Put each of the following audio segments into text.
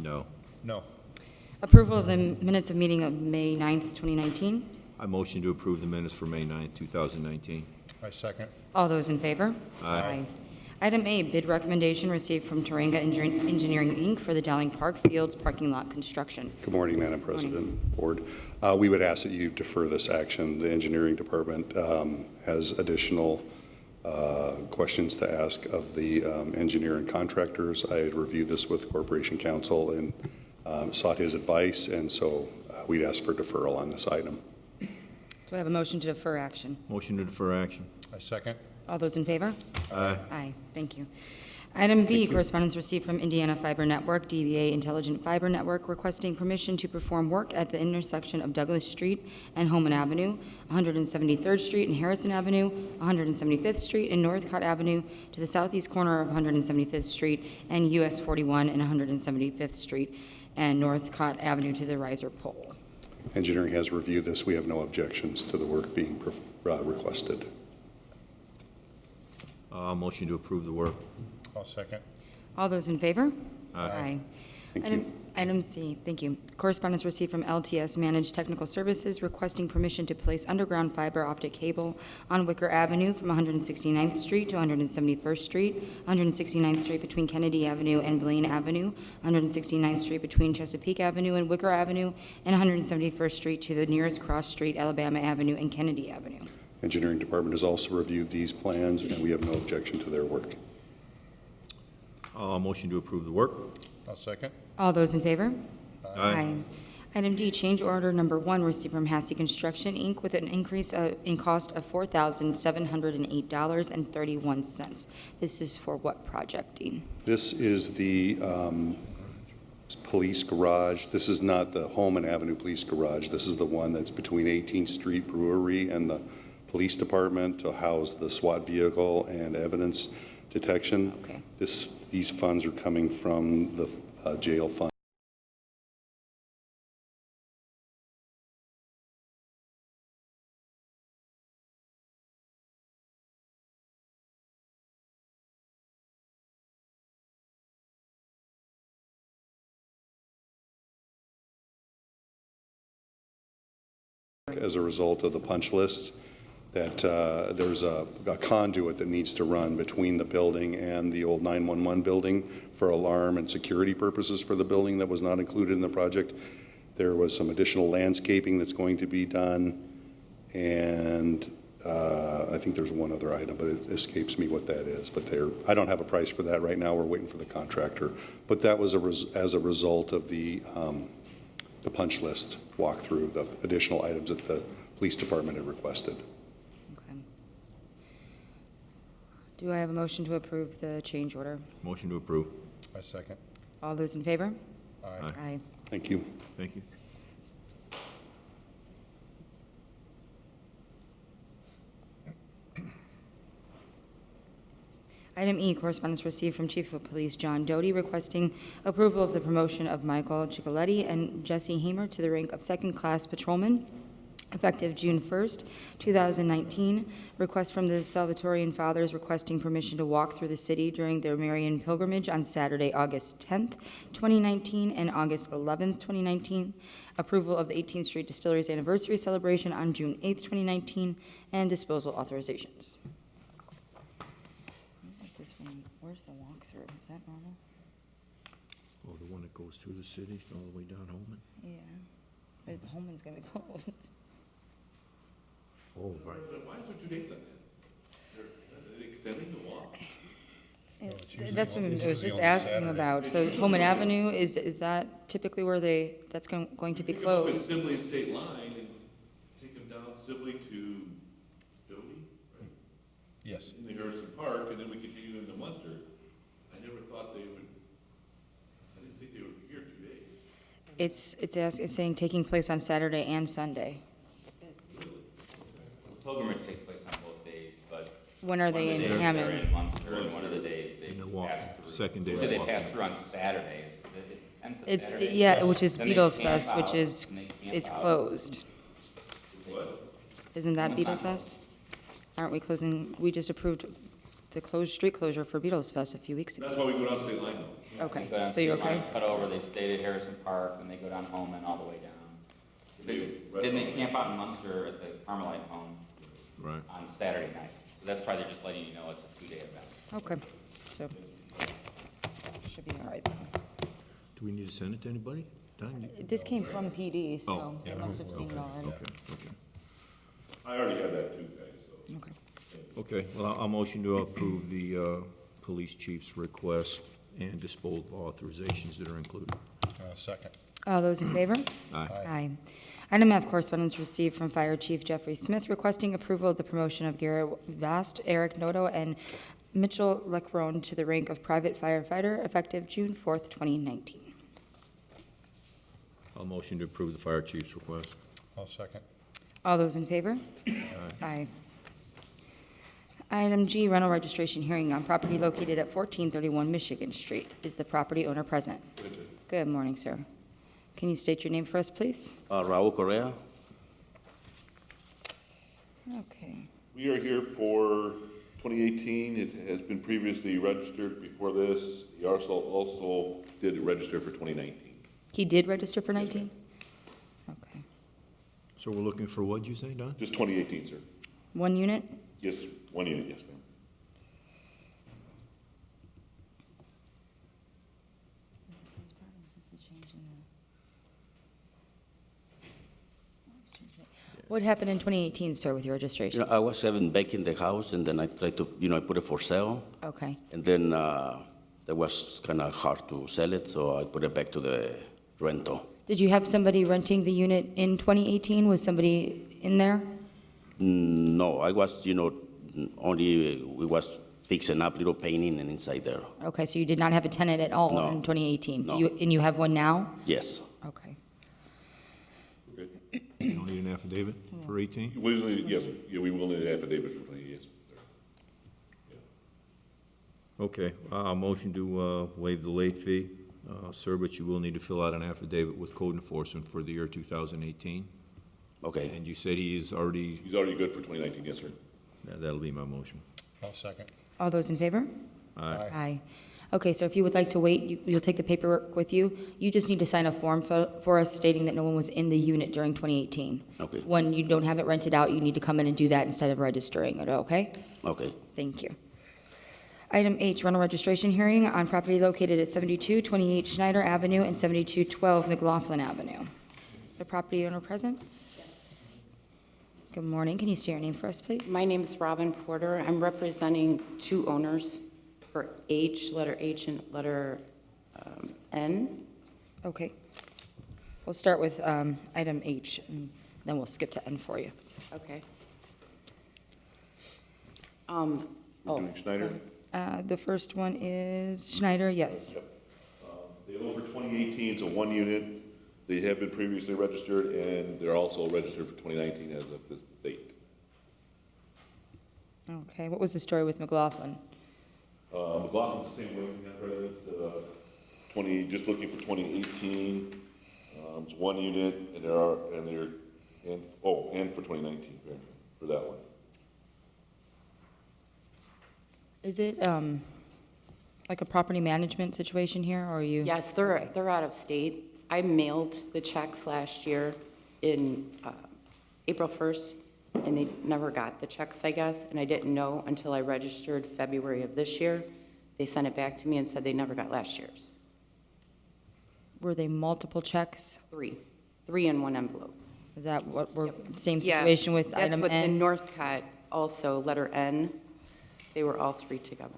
No. No. Approval of the minutes of meeting of May 9th, 2019. I motion to approve the minutes for May 9th, 2019. I second. All those in favor? Aye. Item A, bid recommendation received from Taranga Engineering, Inc. for the Dowling Park Fields parking lot construction. Good morning, Madam President, Board. We would ask that you defer this action. The engineering department has additional questions to ask of the engineer and contractors. I had reviewed this with Corporation Counsel and sought his advice, and so we'd ask for deferral on this item. Do I have a motion to defer action? Motion to defer action. I second. All those in favor? Aye. Aye. Thank you. Item B, correspondence received from Indiana Fiber Network, DBA Intelligent Fiber Network, requesting permission to perform work at the intersection of Douglas Street and Homan Avenue, 173rd Street and Harrison Avenue, 175th Street and Northcott Avenue, to the southeast corner of 175th Street and US 41 and 175th Street and Northcott Avenue to the riser pole. Engineering has reviewed this. We have no objections to the work being requested. Motion to approve the work. I'll second. All those in favor? Aye. Thank you. Item C, thank you. Correspondence received from LTS Managed Technical Services requesting permission to place underground fiber optic cable on Wicker Avenue from 169th Street to 171st Street, 169th Street between Kennedy Avenue and Blaine Avenue, 169th Street between Chesapeake Avenue and Wicker Avenue, and 171st Street to the nearest cross street, Alabama Avenue and Kennedy Avenue. Engineering department has also reviewed these plans, and we have no objection to their work. Motion to approve the work. I'll second. All those in favor? Aye. Item D, change order number 1 received from Hassey Construction, Inc. with an increase in cost of $4,708.31. This is for what project, Dean? This is the police garage. This is not the Holman Avenue Police Garage. This is the one that's between 18th Street Brewery and the police department to house the SWAT vehicle and evidence detection. Okay. These funds are coming from the jail fund. As a result of the punch list, that there's a conduit that needs to run between the building and the old 911 building for alarm and security purposes for the building that was not included in the project. There was some additional landscaping that's going to be done, and I think there's one other item, but it escapes me what that is. But I don't have a price for that right now. We're waiting for the contractor. But that was as a result of the punch list walkthrough, the additional items that the police department had requested. Okay. Do I have a motion to approve the change order? Motion to approve. I second. All those in favor? Aye. Aye. Thank you. Thank you. Item E, correspondence received from Chief of Police John Doty requesting approval of the promotion of Michael Ciccoletti and Jesse Hamer to the rank of second-class patrolman, effective June 1st, 2019. Request from the Salvatorian Fathers requesting permission to walk through the city during their Marian pilgrimage on Saturday, August 10th, 2019, and August 11th, 2019. Approval of the 18th Street Distillery's anniversary celebration on June 8th, 2019, and disposal authorizations. This one, where's the walkthrough? Is that normal? Oh, the one that goes through the city, all the way down Holman? Yeah. But Holman's gonna be closed. Oh, right. But why is there 2 days on that? Are they extending the walk? That's what I was usually just on asking Saturday. about. So Holman Avenue, is that typically where that's going to be Pick them up at closed? Sibley and State Line and take them down Sibley to Doty, right? Yes. In the Harrison Park, and then we continue into Munster. I never thought they would, I didn't think they would be here 2 days. It's saying taking place on Saturday and Sunday. Pilgrimage takes place on both days, but When are they one of in the days they're Hammond? in Munster, and one of the days they And the walk- pass through. second day So of they walking. pass through on Saturday. It's 10th of It's, Saturday. yeah, which is Then they Beatles camp Fest, which out, is, and they camp it's out. closed. What? Isn't that What's Beatles that? Fest? Aren't we closing, we just approved the street closure for Beatles Fest a few weeks ago. That's why we go down state line though. Okay, They go down so you're State Line, okay? Cut over, they stayed at Harrison Park, and they go down home and all the way down. Then they camp out in Munster at the Carmelite home Right. on Saturday night. So that's probably just letting you know it's a 2-day event. Okay, so, should be all right then. Do we need to send it to anybody? Don? This came from PD, so Oh, they must have seen it already. Okay, okay. I already have that too, guys, so. Okay. Okay, well, I'll motion to approve the police chief's request and disposal authorizations that are included. Second. All those in favor? Aye. Aye. Item F, correspondence received from Fire Chief Jeffrey Smith requesting approval of the promotion of Garrett Vast, Eric Noto, and Mitchell Leckrone to the rank of private firefighter effective June 4th, 2019. I'll motion to approve the fire chief's request. I'll second. All those in favor? Aye. Item G, rental registration hearing on property located at 1431 Michigan Street. Is the property owner present? Good morning, sir. Can you state your name for us, please? Raul Correa. Okay. We are here for 2018. It has been previously registered before this. He also did register for 2019. He did register for 19? Okay. So we're looking for what'd you say, Don? Just 2018, sir. One unit? Yes, 1 unit, yes, ma'am. What happened in 2018, sir, with your You registration? know, I was having back in the house, and then I tried to, I put it for sale, Okay. and then it was kind of hard to sell it, so I put it back to the rental. Did you have somebody renting the unit in 2018? Was somebody in there? No, I was, only we was fixing up little painting and inside there. Okay, so you did not have a tenant at all No. in 2018? No. And you have one now? Yes. Okay. You don't need an affidavit for 18? We will need, yes, yeah, we will need an affidavit for 20 years. Okay, I'll motion to waive the late fee. Sir, but you will need to fill out an affidavit with code enforcement for the year 2018. Okay. And you said he is already, He's already good for 2019, yes, sir. that'll be my motion. I'll second. All those in favor? Aye. Aye. Okay, so if you would like to wait, you'll take the paperwork with you. You just need to sign a form for us stating that no one was in the unit during 2018. Okay. When you don't have it rented out, you need to come in and do that instead of registering it, okay? Okay. Thank you. Item H, rental registration hearing on property located at 7228 Schneider Avenue and 7212 McLaughlin Avenue. The property owner present? Good morning. Can you state your name for us, please? My name is Robin Porter. I'm representing two owners for H, letter H and letter N. Okay. We'll start with item H, and then we'll skip to N for you. Okay. We're doing Schneider. The first one is Schneider, yes. They own for 2018, it's a 1 unit. They have been previously registered, and they're also registered for 2019 as of this date. Okay, what was the story with McLaughlin? McLaughlin's the same way, it's 20, just looking for 2018. It's 1 unit, and and for 2019, for that one. Is it like a property management situation here, or are you? Yes, they're out of state. I mailed the checks last year in April 1st, and they never got the checks, I guess, and I didn't know until I registered February of this year. They sent it back to me and said they never got last year's. Were they multiple checks? Three in one envelope. Is that what we're, same Yeah, situation with that's item what the N? Northcott, also letter N. They were all three together.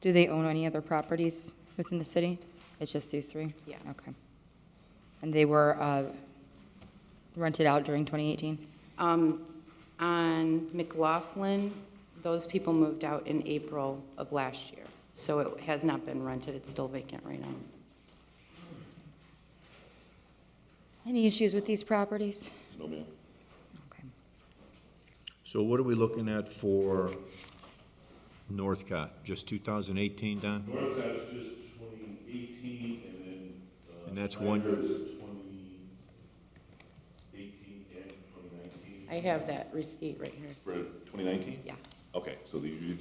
Do they own any other properties within the city? It's just these three? Yeah. Okay. And they were rented out during 2018? On McLaughlin, those people moved out in April of last year, so it has not been rented, it's still vacant right now. Any issues with these properties? No, ma'am. Okay. So what are we looking at for Northcott? Just 2018, Don? Northcott is just 2018, and then. And that's one- Schneider is I have that receipt right here. For 2019? Yeah. Okay, so you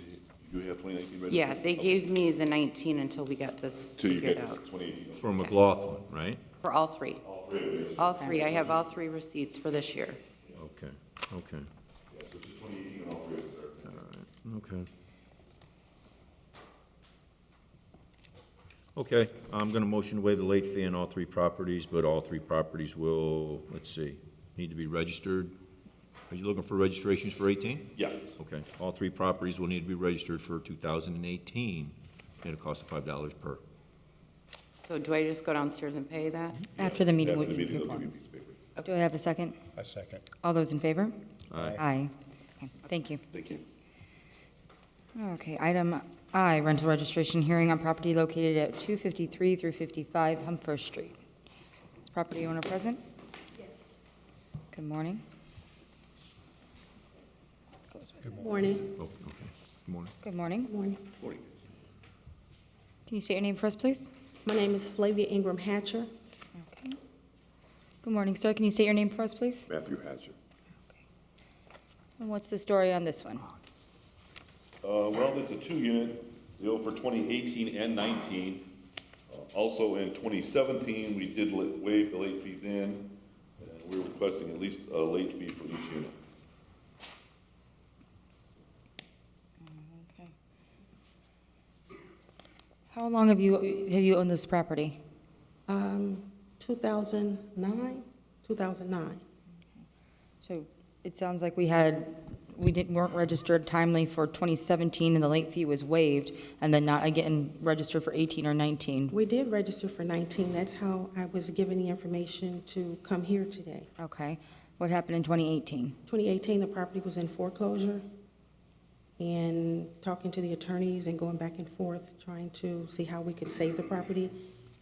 do have 2019 registered? Yeah, they gave me the 19 until we got this Till you figured get out. 2018. For McLaughlin, right? For all three. All three. I have all three receipts for this year. Okay, okay. Yeah, so this is 2018 and all three of us are. Okay. Okay, I'm gonna motion to waive the late fee on all three properties, but all three properties will, let's see, need to be registered. Are you looking for registrations for 18? Yes. Okay, all three properties will need to be registered for 2018 at a cost of $5 per. So do I just go downstairs and pay that? After the meeting, After we'll the give you meeting, your they'll give you forms. the paper. Do I have a second? I second. All those in favor? Aye. Aye. Okay, thank you. Thank you. Okay, item I, rental registration hearing on property located at 253 through 55 Humphreys Street. Is property owner present? Yes. Good morning. Morning. Oh, okay. Good morning. Good morning. Morning. Morning. Can you state your name for us, please? My name is Flavia Ingram Hatcher. Okay. Good morning, sir. Can you state your name for us, please? Matthew Hatcher. And what's the story on this one? Well, it's a two-unit deal for 2018 and 19. Also in 2017, we did waive the late fees in, and we're requesting at least a late fee for each unit. Okay. How long have you owned this property? 2009, 2009. So it sounds like weren't registered timely for 2017 and the late fee was waived, and then not again registered for 18 or 19. We did register for 19. That's how I was given the information to come here today. Okay. What happened in 2018? 2018, the property was in foreclosure, and talking to the attorneys and going back and forth, trying to see how we could save the property,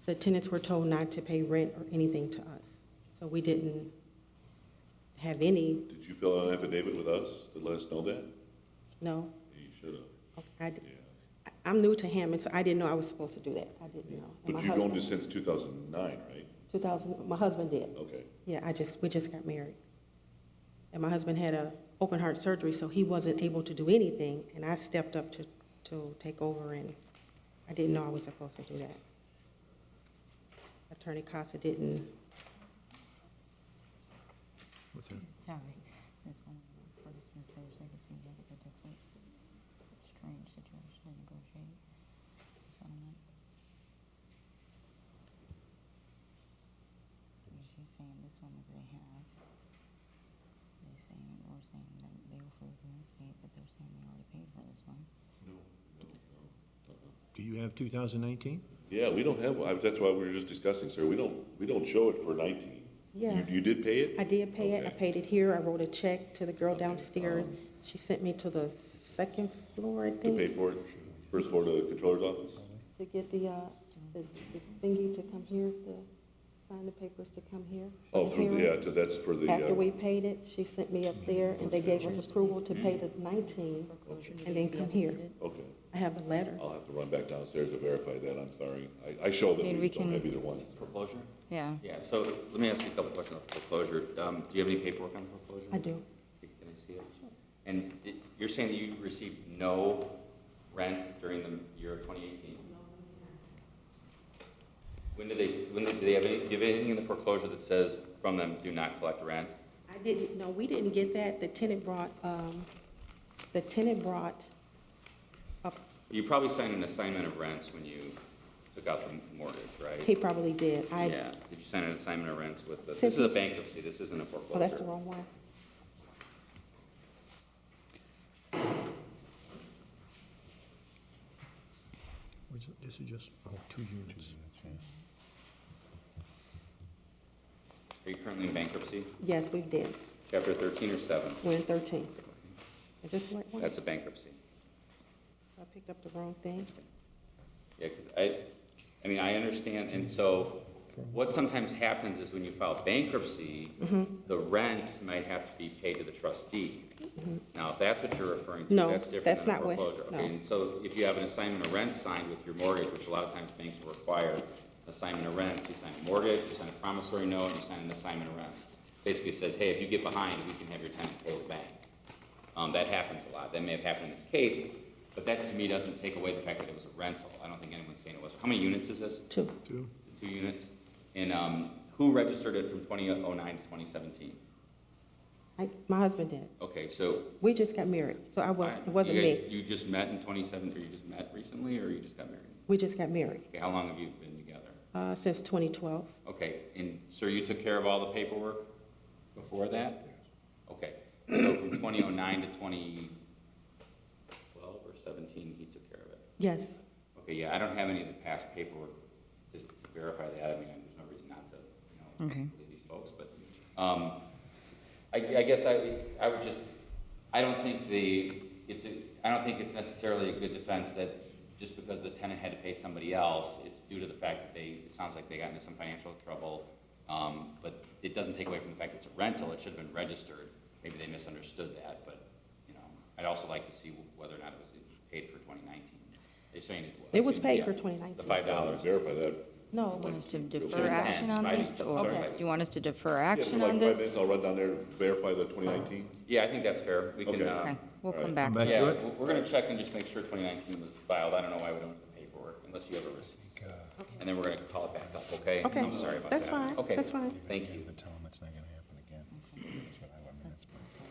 the tenants were told not to pay rent or anything to us. So we didn't have any, Did you fill out an affidavit with us to let us know that? no. You should have. I'm new to Hammond, so I didn't know I was supposed to do that. I didn't know. And But my you've owned husband- it since 2009, right? 2000, my husband did. Okay. Yeah, we just got married. And my husband had a open heart surgery, so he wasn't able to do anything, and I stepped up to take over, and I didn't know I was supposed to do that. Attorney Casa didn't, What's that? Sorry. This one, first, Ms. Thursday, it seems like a different, strange situation to negotiate settlement. She's saying this one that they have, we're saying that they were frozen this date, but they're saying they already paid for this one. Do you have 2019? Yeah, we don't have, that's why we were just discussing, sir. We don't show it for 19. yeah. You did pay it? I did pay it. I Okay. paid it here. I wrote a check to the girl downstairs. She sent me to the second floor, I To think. pay for it? First floor to the controller's office? To get the thingy to come here, to sign the papers to come here. for Oh, the through, hearing. yeah, that's for the, After we paid it, she sent me up there, and they gave us approval to pay the 19, and then come here. okay. I have the letter. I'll have to run back downstairs to verify that, I'm sorry. I show that I mean, we we don't can- have either one. Foreclosure? Yeah. Yeah, so let me ask you a couple questions on foreclosure. Do you have any paperwork on foreclosure? I do. Can I see it? And you're saying that you received no rent during the year of 2018? When did they have any, do you have anything in the foreclosure that says from them, do not collect rent? I didn't, no, we didn't get that. The tenant brought up, You probably signed an assignment of rents when you took out the mortgage, right? he probably did. Yeah, did you sign an assignment of rents with the, this Since is a he- bankruptcy, this isn't a foreclosure. Oh, that's the wrong one. This is just, 2 units. Are you currently in bankruptcy? Yes, we did. Chapter 13 or 7? We're in 13. Is this the right one? That's a bankruptcy. I picked up the wrong thing. Yeah, because I mean, I understand, and so what sometimes happens is when you file bankruptcy, the rent might have to be paid to the trustee. Now, if that's what you're referring to, No, that's different that's than a not what- foreclosure. no. Okay, and so if you have an assignment of rent signed with your mortgage, which a lot of times banks will require, assignment of rent, you sign a mortgage, you sign a promissory note, you sign an assignment of rent. basically says, hey, if you get behind, we can have your tenant pay the bank. That happens a lot. That may have happened in this case, but that to me doesn't take away the fact that it was a rental. I don't think anyone's saying it was. How many units is this? 2. 2. 2 units? And who registered it from 2009 to 2017? My husband did. Okay, so. We just got married, so it wasn't You me. guys- You just met in 2017, or you just met recently, or you just got married? We just got married, Okay, how long have you been together? since 2012. Okay, and sir, you took care of all the paperwork before that? Okay, so from 2009 to 2012 or 17, he took care of it? Yes. Okay, yeah, I don't have any of the past paperwork to verify that. I mean, there's no reason not to, Okay. believe these folks, but, I guess I would just, I don't think it's necessarily a good defense that just because the tenant had to pay somebody else, it's due to the fact that it sounds like they got into some financial trouble. But it doesn't take away from the fact that it's a rental. It should have been registered. Maybe they misunderstood that, but, I'd also like to see whether or not it was paid for 2019. They're saying it was. It was paid Yeah. for 2019. The $5. Verify that. No, it Want us was, to So defer it's action on 10, this, or Okay. do you want us to defer Yeah, for action like on 5 this? minutes, I'll run down there, verify the 2019. Yeah, I think that's fair. We can, Okay. Okay, we'll All come right. back Come to back it. yeah, to it? we're gonna check and just make sure 2019 was filed. I don't know why we don't have the paperwork, unless you have a receipt. And then we're gonna call it back up, okay? Okay, I'm sorry about that. that's fine, Okay, that's fine. thank you. But tell them it's not gonna happen again.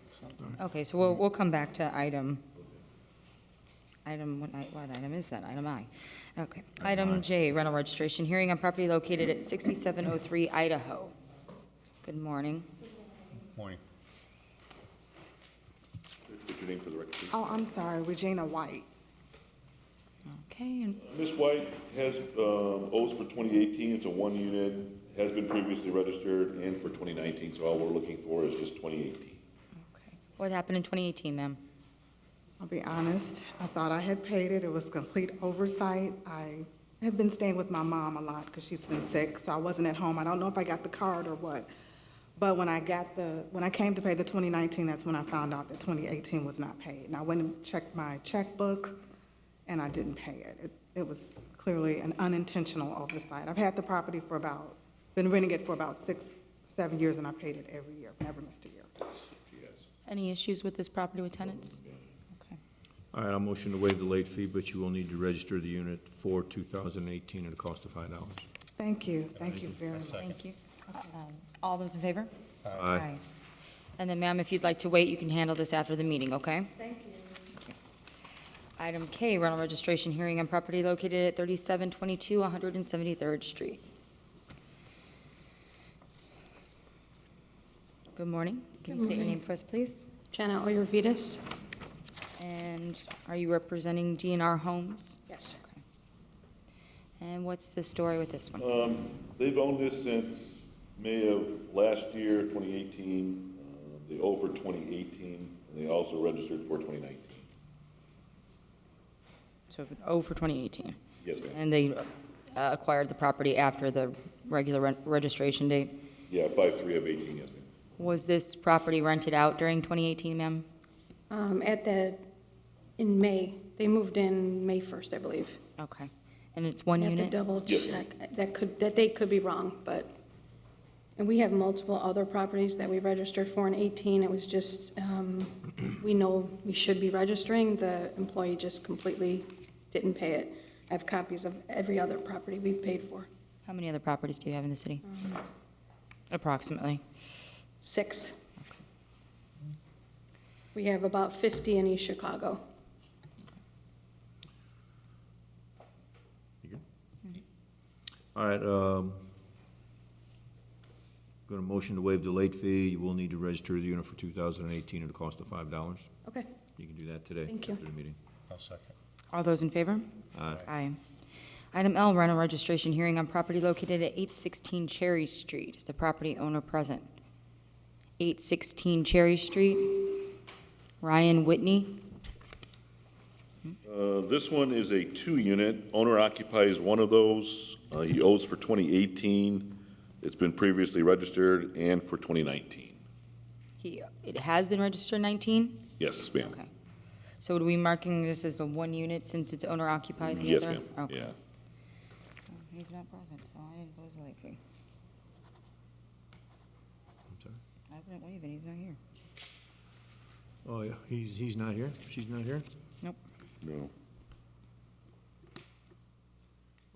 That's what I mean, Okay, so we'll come back to item, what item is that? Item I. Okay. Item J, rental registration, hearing on property located at 6703 Idaho. Good morning. Morning. State your name for the record, please. Oh, I'm sorry, Regina White. Okay, and Ms. White has, owes for 2018, it's a 1 unit, has been previously registered, and for 2019, so all we're looking for is just 2018. okay. What happened in 2018, ma'am? I'll be honest, I thought I had paid it. It was complete oversight. I have been staying with my mom a lot because she's been sick, so I wasn't at home. I don't know if I got the card or what. But when I came to pay the 2019, that's when I found out that 2018 was not paid. And I went and checked my checkbook, and I didn't pay it. It was clearly an unintentional oversight. I've had the property been renting it for about 6, 7 years, and I paid it every year, never missed a year. Yes. Any issues with this property with tenants? Okay. All right, I'll motion to waive the late fee, but you will need to register the unit for 2018 at a cost of $5. Thank you very much. Thank you. All those in favor? Aye. And then, ma'am, if you'd like to wait, you can handle this after the meeting, okay? Thank you. Item K, rental registration hearing on property located at 3722 173rd Street. Good morning. Can you state your name for us, please? Jenna Oyervitas. And are you representing DNR Homes? Yes. And what's the story with this one? They've owned this since May of last year, 2018. They owe for 2018, and they also registered for 2019. So 0 for 2018. Yes, ma'am. And they acquired the property after the regular registration date. Yeah, 5/3 of 18, yes, ma'am. Was this property rented out during 2018, ma'am? In May, they moved in May 1st, I believe. Okay. And it's one I have to unit? double Yes. check. That date could be wrong, but, and we have multiple other properties that we registered for in 18. It was just, we know we should be registering. The employee just completely didn't pay it. I have copies of every other property we've paid for. How many other properties do you have in the city? Approximately. 6. We have about 50 in East Chicago. You good? All right, going to motion to waive the late fee. You will need to register the unit for 2018 at a cost of $5. Okay. You can do that today. Thank you. After the meeting. I'll second. All those in favor? Aye. Item L, rental registration hearing on property located at 816 Cherry Street. Is the property owner present? 816 Cherry Street. Ryan Whitney. This one is a 2-unit. Owner occupies one of those. He owes for 2018. It's been previously registered, and for 2019. It has been registered 19? Yes, ma'am. Okay. So would we marking this as a 1 unit since it's owner occupied, the Yes, other? ma'am. Okay. Yeah. He's not present, so I didn't close the late fee. I'm sorry? Didn't wave and he's not here. Oh, yeah, he's not here? She's not here? Nope. No.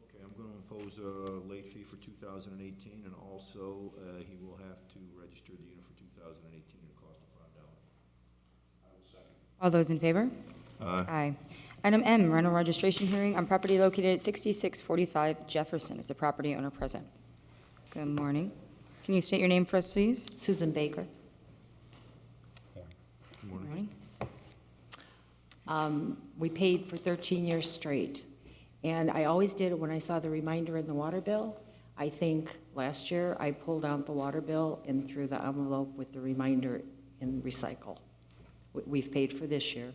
Okay, I'm going to impose a late fee for 2018, and also he will have to register the unit for 2018 at a cost of $5. All those in favor? Aye. Item M, rental registration hearing on property located at 6645 Jefferson. Is the property owner present? Good morning. Can you state your name for us, please? Susan Baker. Good morning. We paid for 13 years straight, and I always did it when I saw the reminder in the water bill. I think last year I pulled out the water bill and threw the envelope with the reminder in recycle. We've paid for this year.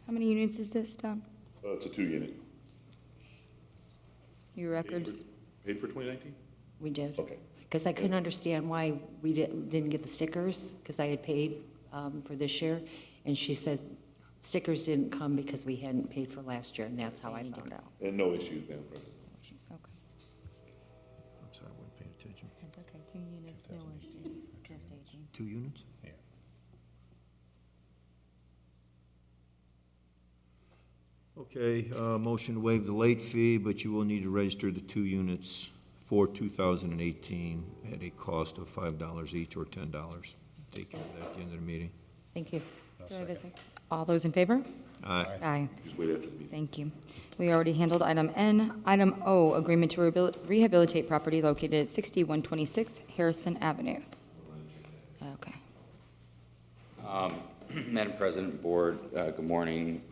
How many units is this, Tom? It's a 2-unit. Your records? Paid for 2019? We did. Okay. Because I couldn't understand why we didn't get the stickers, because I had paid for this year. And she said stickers didn't come because we hadn't paid for last year, and that's how I found out. And no issues, Madam President. Okay. I'm sorry, I wasn't paying attention. That's okay. 2 units, no issues, just 18. 2 units? Yeah. Okay, motion to waive the late fee, but you will need to register the 2 units for 2018 at a cost of $5 each or $10. Take care of that at the end of the meeting. Thank you. Do I have a All those in favor? Aye. Aye. Just wait after the meeting. Thank you. We already handled item N. Item O, agreement to rehabilitate property located at 6126 Harrison Avenue. Okay. Madam President, Board, good morning.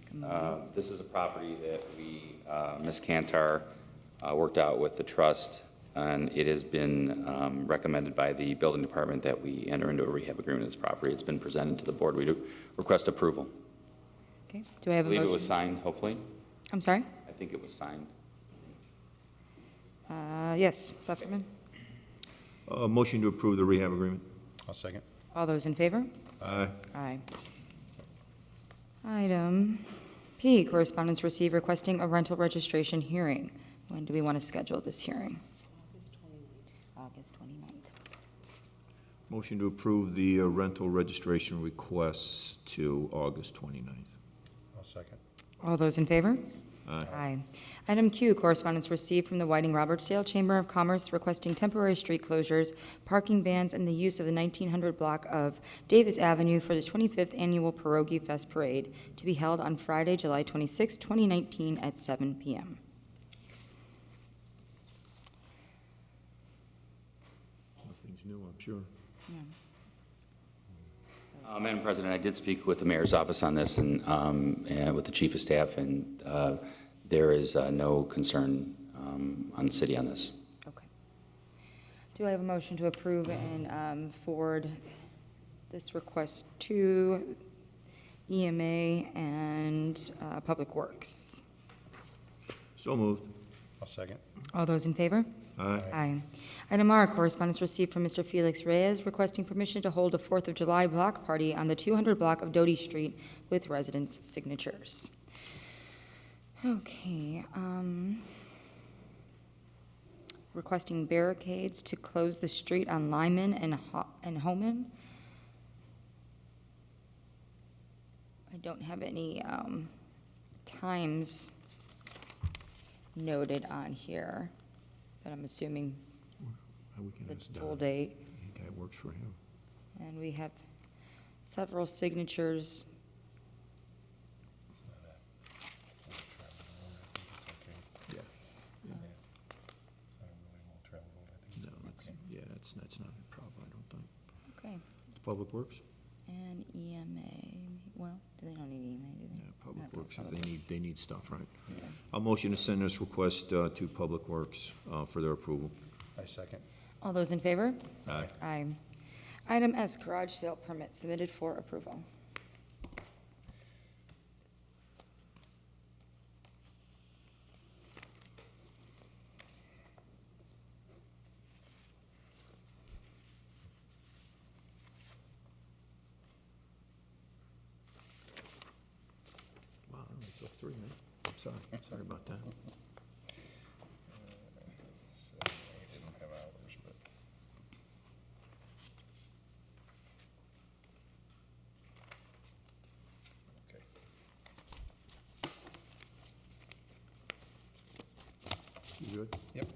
This is a property that we, Ms. Cantar, worked out with the trust, and it has been recommended by the building department that we enter into a rehab agreement with this property. It's been presented to the board. We do request approval. Okay. Do I have I a believe motion? it was signed, hopefully. I'm sorry? I think it was signed. Yes, Pfefferman. Motion to approve the rehab agreement. I'll second. All those in favor? Aye. Aye. Item P, correspondence received requesting a rental registration hearing. When do we want to schedule this hearing? August 29th. Motion to approve the rental registration requests to August 29th. I'll second. All those in favor? Aye. Aye. Item Q, correspondence received from the Whiting-Robertsdale Chamber of Commerce requesting temporary street closures, parking bans, and the use of the 1900 block of Davis Avenue for the 25th Annual Pierogi Fest Parade to be held on Friday, July 26, 2019 at 7 p.m. Nothing's new, I'm sure. Madam President, I did speak with the mayor's office on this and with the chief of staff, and there is no concern on the city on this. Okay. Do I have a motion to approve and forward this request to EMA and Public Works? So moved. I'll second. All those in favor? Aye. Aye. Item R, correspondence received from Mr. Felix Reyes requesting permission to hold a 4th of July block party on the 200 block of Doty Street with residents' signatures. Okay, requesting barricades to close the street on Lyman and Homan. I don't have any times noted on here, but I'm assuming We can the ask Don. full date. I think that works for him. And we have several signatures. Yeah. It's not a really well-traveled road. I think No, it's okay. yeah, that's not a problem, I don't think. Okay. Public Works? And EMA, well, they don't need EMA, do they? Yeah, Public Okay, Works, Public Works. they need stuff, right? Yeah. I'll motion to send this request to Public Works for their approval. I second. All those in favor? Aye. Aye. Item S, garage sale permit submitted for approval. Wow, I only took 3 minutes. Sorry about that. So they don't have hours, but You good? Yep.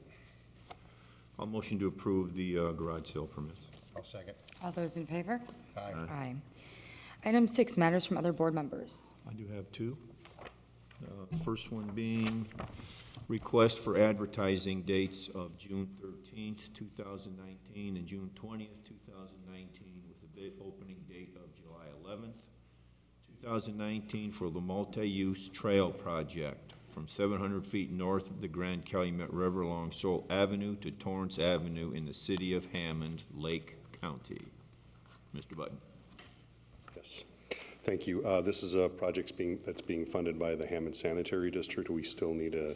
I'll motion to approve the garage sale permits. I'll second. All those in favor? Aye. Aye. Item 6, matters from other board members. I do have two. First one being request for advertising dates of June 13th, 2019, and June 20th, 2019, with a bid opening date of July 11th, 2019, for the multi-use trail project from 700 feet north of the Grand Calumet River along Seoul Avenue to Torrance Avenue in the city of Hammond, Lake County. Mr. Button. Yes, thank you. This is a project that's being funded by the Hammond Sanitary District. We still need a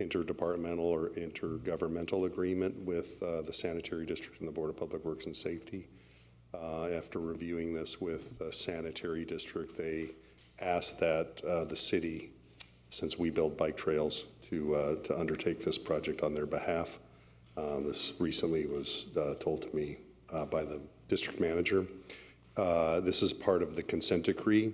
interdepartmental or intergovernmental agreement with the Sanitary District and the Board of Public Works and Safety. After reviewing this with the Sanitary District, they asked that the city, since we build bike trails, to undertake this project on their behalf. This recently was told to me by the district manager. This is part of the consent decree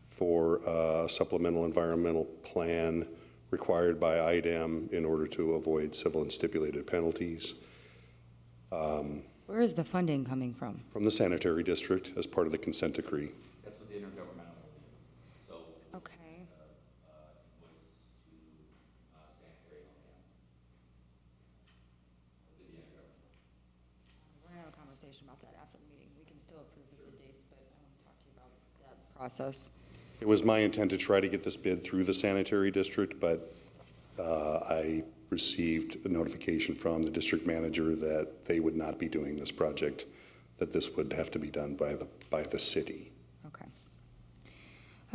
for a supplemental environmental plan required by IDEM in order to avoid civil and stipulated penalties. Where is the funding coming from? From the Sanitary District as part of the consent decree. That's what the intergovernmental will do. So, Okay. invoices to sanitary on hand. The intergovernmental. We're gonna have a conversation about that after the meeting. We can still approve the dates, but I want to talk to you about that process. It was my intent to try to get this bid through the Sanitary District, but I received a notification from the district manager that they would not be doing this project, that this would have to be done by the city. Okay.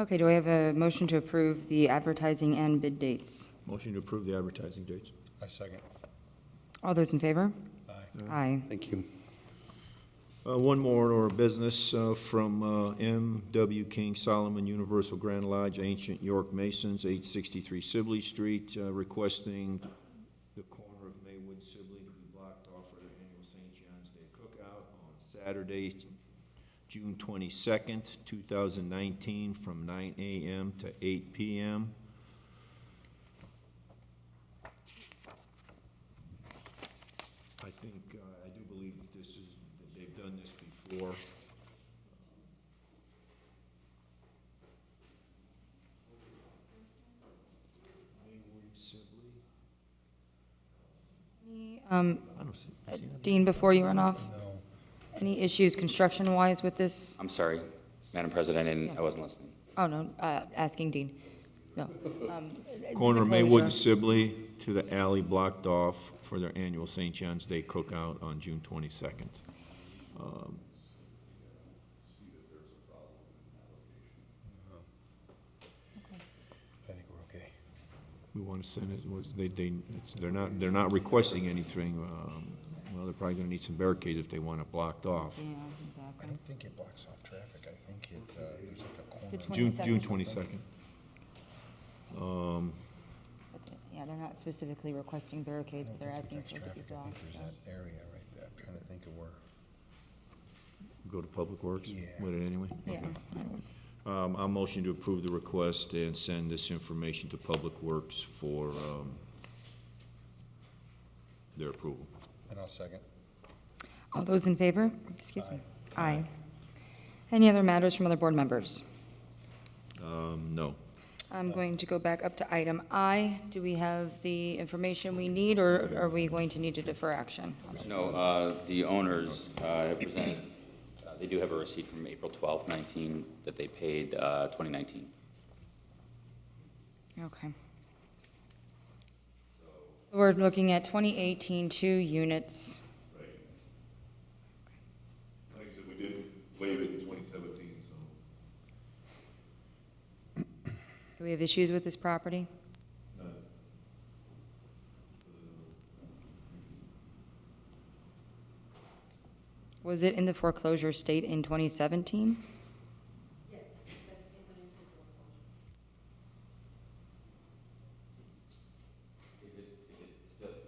Okay, do I have a motion to approve the advertising and bid dates? Motion to approve the advertising dates. I second. All those in favor? Aye. Aye. Thank you. One more order of business from M.W. King Solomon Universal Grand Lodge, Ancient York Masons, 863 Sibley Street, requesting the corner of Maywood Sibley to be blocked off for their annual St. John's Day Cookout on Saturday, June 22nd, 2019, from 9 a.m. to 8 p.m. I think, I do believe that this is, that they've done this before. Maywood Sibley. I don't see that. Dean, before you run off, No. any issues construction-wise with this? I'm sorry, Madam President, I wasn't listening. Oh, no, asking Dean. No. Corner of disclosure. Maywood and Sibley to the alley blocked off for their annual St. John's Day Cookout on June 22nd. I think we're okay. We want to send it, they're not requesting anything. Well, they're probably going to need some barricades if they want it blocked off. Yeah, I exactly. don't think it blocks off traffic. I think it, there's like a corner. The June 22nd. 22nd. Yeah, they're not specifically requesting barricades, I but don't they're think asking it for affects it to be traffic. I blocked. think there's that area right there. I'm trying to think of where. Go to Public Works Yeah. with it anyway? Yeah. I'll motion to approve the request and send this information to Public Works for their approval. And I'll second. All those in favor? Excuse me. Aye. Any other matters from other board members? No. I'm going to go back up to item I. Do we have the information we need, or are we going to need to defer action? on this? No, the owners have presented, they do have a receipt from April 12th, 19, that they paid 2019. Okay. We're looking at 2018, 2 units. Right. Like I said, we did waive it in 2017, so. Do we have issues with this property? None. Was it in the foreclosure state in 2017?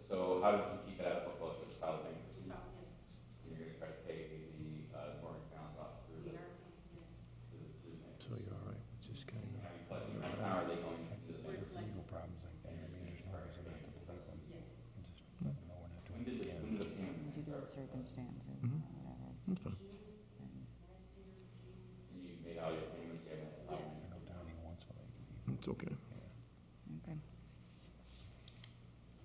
So how did you keep it out of foreclosure? Just file bankruptcy? No, yes. You're going to try to pay the mortgage balance off through the. So you're all right, just kind of. How are they going to do the Legal problems like that. I mean, there's no reason not to believe them. it's okay. Okay.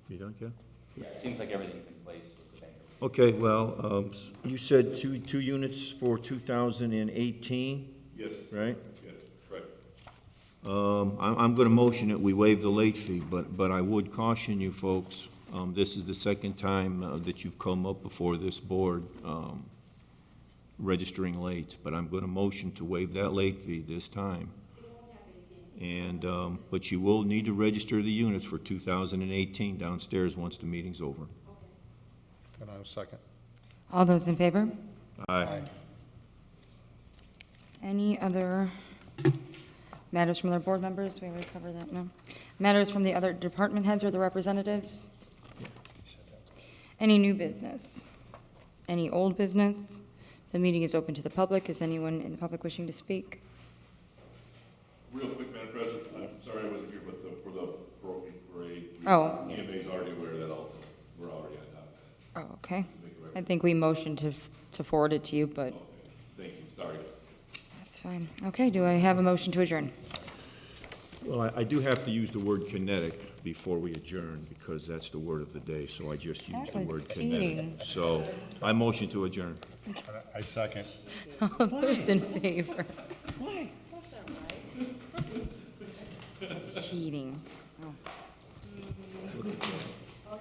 You done, Ken? Yeah, it seems like everything's in place with the bankruptcy. Okay, well, you said two units for 2018, Yes, right? yes, correct. I'm gonna motion that we waive the late fee, but I would caution you folks, this is the second time that you've come up before this board, registering late, but I'm gonna motion to waive that late fee this time. And, but you will need to register the units for 2018 downstairs once the meeting's over. And I will second. All those in favor? Aye. Any other matters from other board members? We already covered that, no? Matters from the other department heads or the representatives? Any new business? Any old business? The meeting is open to the public. Is anyone in the public wishing to speak? Real quick, Madam President, I'm Yes. sorry I wasn't here, but for the parade. Oh, yes. EMA's already aware of that also. We're already on top of Oh, okay. that. Make a I record. think we motioned to forward it to you, but Okay, thank you, sorry. that's fine. Okay, do I have a motion to adjourn? Well, I do have to use the word kinetic before we adjourn, because that's the word of the day, so I just used the That was word cheating. kinetic. So, I motion to adjourn. And I second. All those in favor? Cheating. Oh. All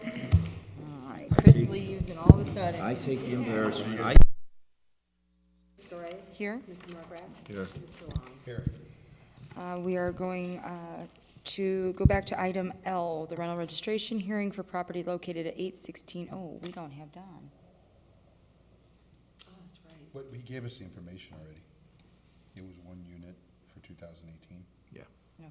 right, Chris leaves and all of a sudden. I take the embarrassment. Here, Here. Here. we are going to go back to item L, the rental registration hearing for property located at 816. Oh, we don't have Don. What, he gave us the information already. It was one unit for 2018. Yeah. Okay.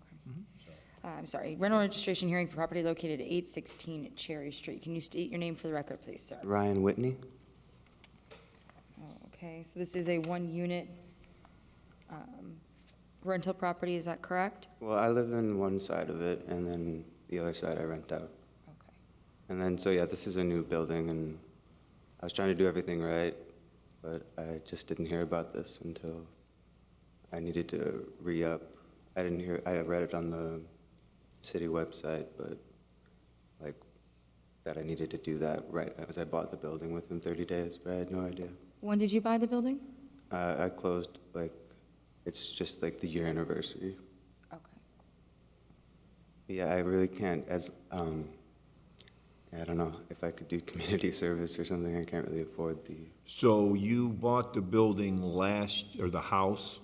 I'm sorry, rental registration hearing for property located at 816 Cherry Street. Can you state your name for the record, please, sir? Ryan Whitney. Okay, so this is a one-unit rental property, is that correct? Well, I live in one side of it, and then the other side I rent out. Okay. And then, so yeah, this is a new building, and I was trying to do everything right, but I just didn't hear about this until I needed to re-up. I didn't hear, I read it on the city website, but like, that I needed to do that right as I bought the building within 30 days, but I had no idea. When did you buy the building? I closed, like, it's just like the year anniversary. Okay. Yeah, I really can't, I don't know, if I could do community service or something, I can't really afford the, So you bought the building or the house?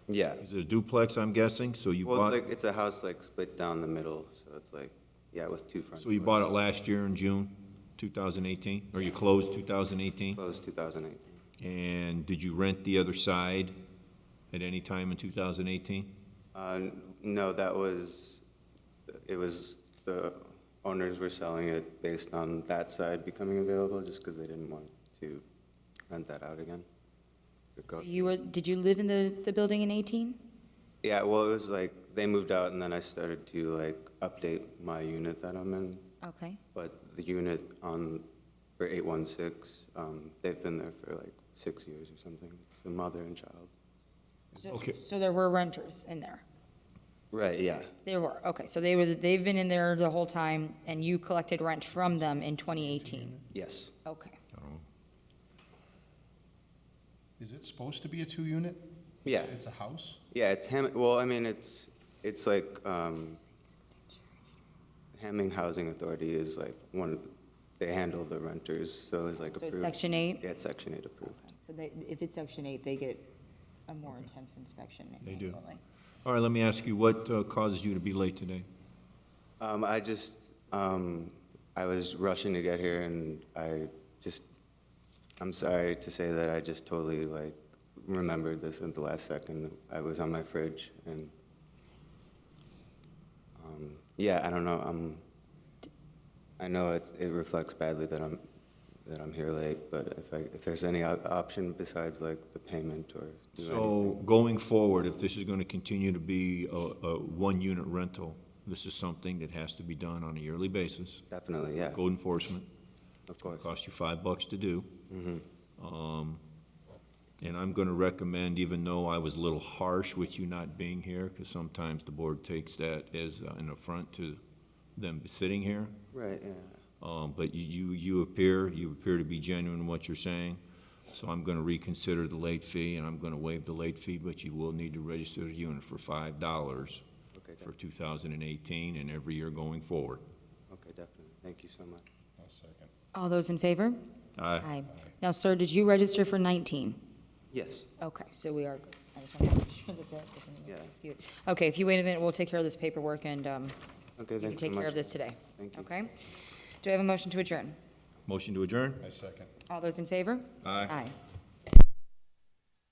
yeah. Is it a duplex, I'm guessing? So you Well, bought, it's like, it's a house like split down the middle, so it's like, yeah, with two front so you doors. bought it last year in June 2018? Or you closed 2018? Closed 2018. And did you rent the other side at any time in 2018? No, it was, the owners were selling it based on that side becoming available, just because they didn't want to rent that out again. Did you live in the building in 18? Yeah, well, it was like, they moved out, and then I started to like update my unit that I'm in. Okay. But the unit for 816, they've been there for like 6 years or something. It's a mother and child. Okay. So there were renters in there? Right, yeah. There were, okay, so they've been in there the whole time, and you collected rent from them in 2018? Yes. Okay. Is it supposed to be a two-unit? Yeah. It's a house? Yeah, it's Hammond, well, I mean, it's like, Hammond Housing Authority is like they handle the renters, so it's like So approved. it's Section 8? Yeah, it's Section 8 approved. So if it's Section 8, they get a more intense inspection They do. annually. All right, let me ask you, what causes you to be late today? I was rushing to get here, and I'm sorry to say that I just totally like remembered this at the last second. I was on my fridge, and yeah, I don't know. I know it reflects badly that I'm here late, but if there's any option besides like the payment or do So anything. going forward, if this is going to continue to be a one-unit rental, this is something that has to be done on a yearly basis. Definitely, yeah, Code enforcement. of course. Cost you $5 to do. And I'm going to recommend, even though I was a little harsh with you not being here, because sometimes the board takes that as an affront to them sitting here. Right, yeah. But you appear to be genuine in what you're saying. So I'm going to reconsider the late fee, and I'm going to waive the late fee, but you will need to register the unit for $5 Okay, for 2018 and every year going forward. okay, definitely. Thank you so much. I'll second. All those in favor? Aye. Now, sir, did you register for 19? Yes. Okay, so we are good. I just want to make sure that that doesn't Yeah. dispute. Okay, if you wait a minute, we'll take care of this paperwork, and Okay, you can thanks so take care much. of this today. Thank you. Okay? Do I have a motion to adjourn? Motion to adjourn? I second. All those in favor? Aye. Aye.